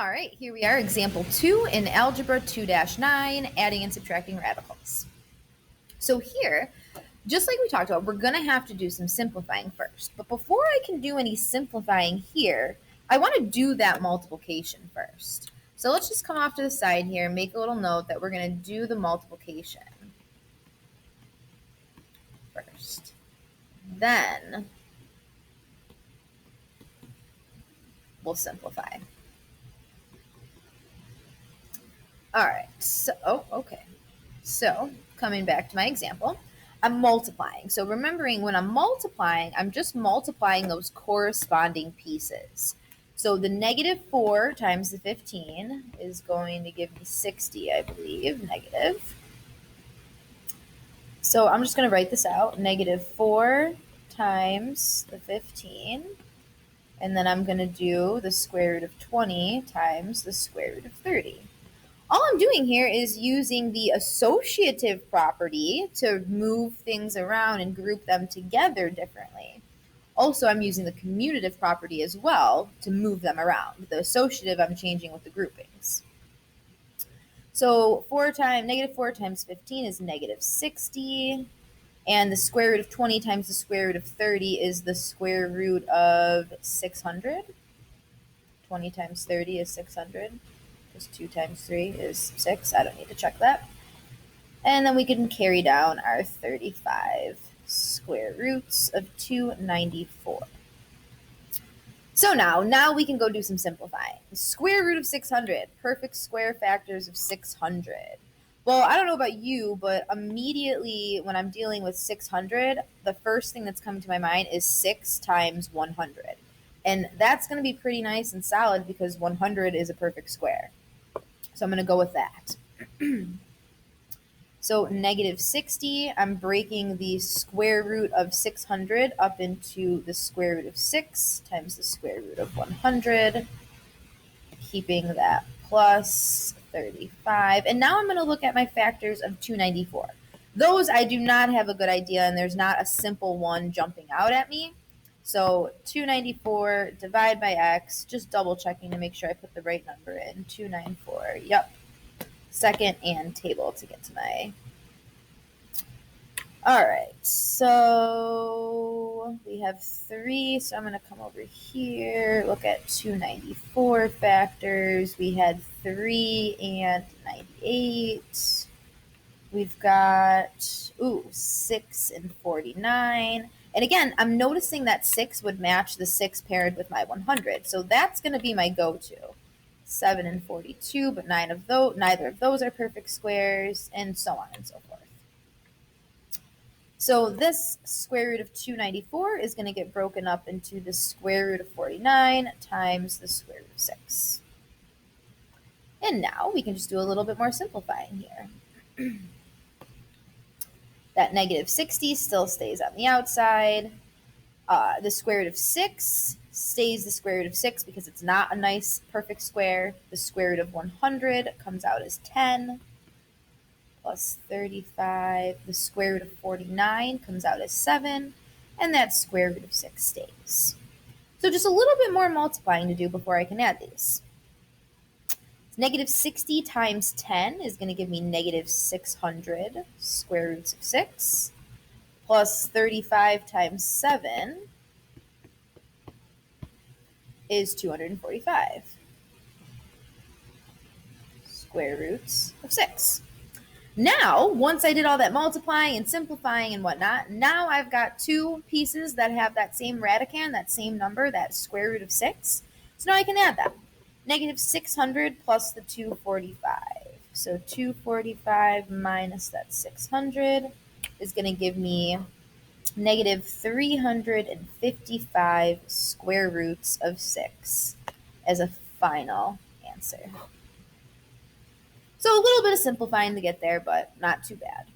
All right, here we are, example 2 in Algebra 2-9, adding and subtracting radicals. So here, just like we talked about, we're going to have to do some simplifying first. But before I can do any simplifying here, I want to do that multiplication first. So let's just come off to the side here and make a little note that we're going to do the multiplication first. Then we'll simplify. All right, so, okay. So coming back to my example, I'm multiplying. So remembering when I'm multiplying, I'm just multiplying those corresponding pieces. So the -4 times the 15 is going to give me 60, I believe, negative. So I'm just going to write this out, -4 times the 15. And then I'm going to do the square root of 20 times the square root of 30. All I'm doing here is using the associative property to move things around and group them together differently. Also, I'm using the commutative property as well to move them around. The associative I'm changing with the groupings. So -4 times 15 is -60. And the square root of 20 times the square root of 30 is the square root of 600. 20 times 30 is 600. 2 times 3 is 6. I don't need to check that. And then we can carry down our 35 square roots of 294. So now we can go do some simplifying. Square root of 600, perfect square factors of 600. Well, I don't know about you, but immediately when I'm dealing with 600, the first thing that's coming to my mind is 6 times 100. And that's going to be pretty nice and solid because 100 is a perfect square. So I'm going to go with that. So -60, I'm breaking the square root of 600 up into the square root of 6 times the square root of 100, keeping that plus 35. And now I'm going to look at my factors of 294. Those I do not have a good idea, and there's not a simple one jumping out at me. So 294 divide by x, just double checking to make sure I put the right number in. 294, yep. Second and table to get to my... All right, so we have 3, so I'm going to come over here, look at 294 factors. We had 3 and 98. We've got, 6 and 49. And again, I'm noticing that 6 would match the 6 paired with my 100. So that's going to be my go-to. 7 and 42, but neither of those are perfect squares, and so on and so forth. So this square root of 294 is going to get broken up into the square root of 49 times the square root of 6. And now we can just do a little bit more simplifying here. That -60 still stays on the outside. The square root of 6 stays the square root of 6 because it's not a nice perfect square. The square root of 100 comes out as 10 plus 35. The square root of 49 comes out as 7, and that square root of 6 stays. So just a little bit more multiplying to do before I can add these. -60 times 10 is going to give me -600 square roots of 6, plus 35 times 7 is 245 square roots of 6. Now, once I did all that multiplying and simplifying and whatnot, now I've got 2 pieces that have that same radicand, that same number, that square root of 6. So now I can add them. -600 plus the 245. So 245 minus that 600 is going to give me -355 square roots of 6 as a final answer. So a little bit of simplifying to get there, but not too bad.